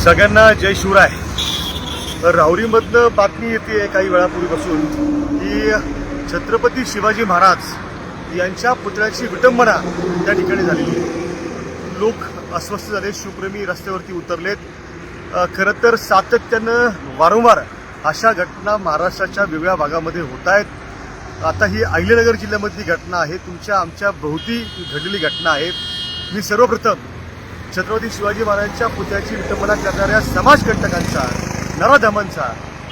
सगळ्यांना जय शिवराय। तर राहुरीमधनं बातमी येते काही वेळापूर्वीपासून की छत्रपती शिवाजी महाराज यांच्या पुतळ्याची विटंबना त्या ठिकाणी झालेली आहे। लोक अस्वस्थ झाले, शिवप्रेमी रस्त्यावरती उतरलेत। खरं तर सातत्यानं वारंवार अशा घटना महाराष्ट्राच्या वेगवेगळ्या भागामध्ये होत आहेत। आता ही अहिल्यानगर जिल्ह्यामधली घटना आहे, तुमच्या आमच्या भोवती घडलेली घटना आहे। मी सर्वप्रथम छत्रपती शिवाजी महाराजांच्या पुतळ्याची विटंबना करणाऱ्या समाजकंटकांचा, नराधमांचा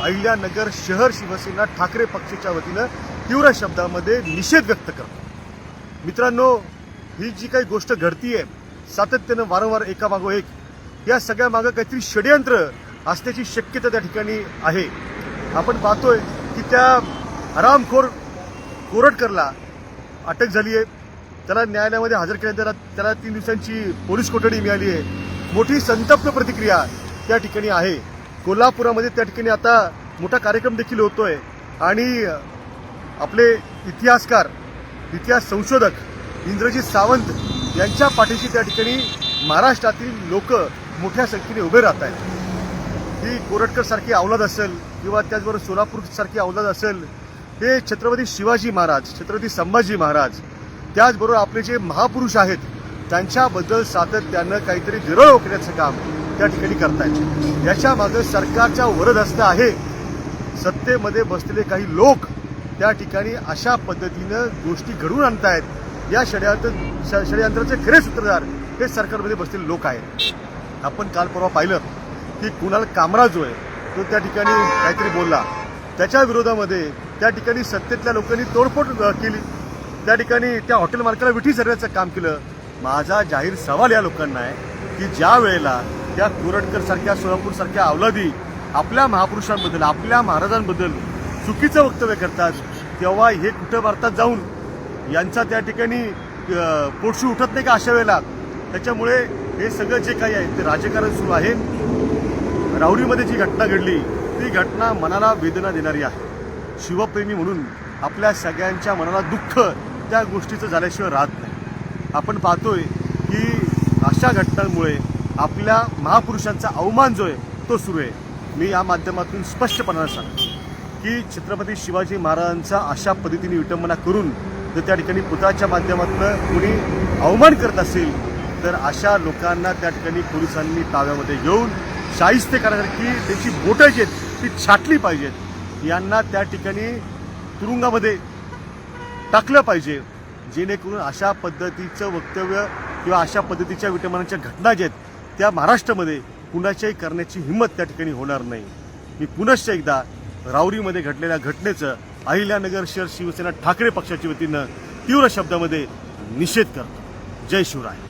अहिल्यानगर शहर शिवसेना ठाकरे पक्षाच्या वतीनं तीव्र शब्दामध्ये निषेध व्यक्त करतो। मित्रांनो, ही जी काही गोष्ट घडतीये सातत्यानं वारंवार एकामागो एक, या सगळ्या मागं काहीतरी षडयंत्र असण्याची शक्यता त्या ठिकाणी आहे। आपण पाहतोय की त्या हरामखोर कोरटकरला अटक झाली आहे, त्याला न्यायालयामध्ये हजर केल्यानंतर त्याला 3 दिवसांची पोलीस कोठडी मिळाली आहे। मोठी संतप्त प्रतिक्रिया त्या ठिकाणी आहे। कोल्हापुरामध्ये त्या ठिकाणी आता मोठा कार्यक्रम देखील होतोय आणि आपले इतिहासकार, इतिहास संशोधक इंद्रजीत सावंत यांच्या पाठीशी त्या ठिकाणी महाराष्ट्रातील लोक मोठ्या संख्येने उभे राहत आहेत। ही कोरटकर सारखी अवलाद असेल किंवा त्याचबरोबर सोलापूर सारखी अवलाद असेल, हे छत्रपती शिवाजी महाराज, छत्रपती संभाजी महाराज, त्याचबरोबर आपले जे महापुरुष आहेत त्यांच्याबद्दल सातत्यानं काहीतरी विरोध रोखण्याचं काम त्या ठिकाणी करतायत। याच्या मागे सरकारच्या वरदहस्त आहे। सत्तेमध्ये बसलेले काही लोक त्या ठिकाणी अशा पद्धतीनं गोष्टी घडवून आणतायत। या षडयंत्राचे खरे सूत्रधार हे सरकारमध्ये बसलेले लोक आहेत। आपण काल परवा पाहिलं की कुणाल कामरा जो आहे तो त्या ठिकाणी काहीतरी बोलला, त्याच्या विरोधामध्ये त्या ठिकाणी सत्तेतल्या लोकांनी तोडफोड केली, त्या ठिकाणी त्या हॉटेल मालकाला विठी धरण्याचं काम केलं। माझा जाहीर सवाल या लोकांना आहे की ज्या वेळेला त्या कोरटकर सारख्या, सोलापूर सारख्या अवलादी आपल्या महापुरुषांबद्दल, आपल्या महाराजांबद्दल चुकीचं वक्तव्य करतात, तेव्हा हे कुठं भारतात जाऊन यांचा त्या ठिकाणी पोटशू उठत नाही का अशा वेळेला? त्याच्यामुळे हे सगळं जे काही आहे ते राजकारण सुरू आहे। राहुरीमध्ये जी घटना घडली ती घटना मनाला वेदना देणारी आहे। शिवप्रेमी म्हणून आपल्या सगळ्यांच्या मनाला दुःख त्या गोष्टीचं झाल्याशिवाय राहत नाही। आपण पाहतोय की अशा घटनांमुळे आपल्या महापुरुषांचा अवमान जो आहे तो सुरू आहे। मी या माध्यमातून स्पष्टपणानं सांगतो की छत्रपती शिवाजी महाराजांचा अशा पद्धतीने विटंबना करून जर त्या ठिकाणी पुतळ्याच्या माध्यमातून कोणी अवमान करत असेल तर अशा लोकांना त्या ठिकाणी पोलिसांनी ताब्यामध्ये घेऊन शाहिस्ते करण्यासाठी त्यांची बोटं जी आहेत ती छाटली पाहिजेत। यांना त्या ठिकाणी तुरुंगामध्ये टाकलं पाहिजे, जेणेकरून अशा पद्धतीचं वक्तव्य किंवा अशा पद्धतीच्या विटंबनाच्या घटना ज्या आहेत त्या महाराष्ट्रामध्ये कुणाच्याही करण्याची हिंमत त्या ठिकाणी होणार नाही। मी पुनश्च एकदा राहुरीमध्ये घडलेल्या घटनेचं अहिल्यानगर शहर शिवसेना ठाकरे पक्षाच्या वतीनं तीव्र शब्दामध्ये निषेध करतो। जय शिवराय।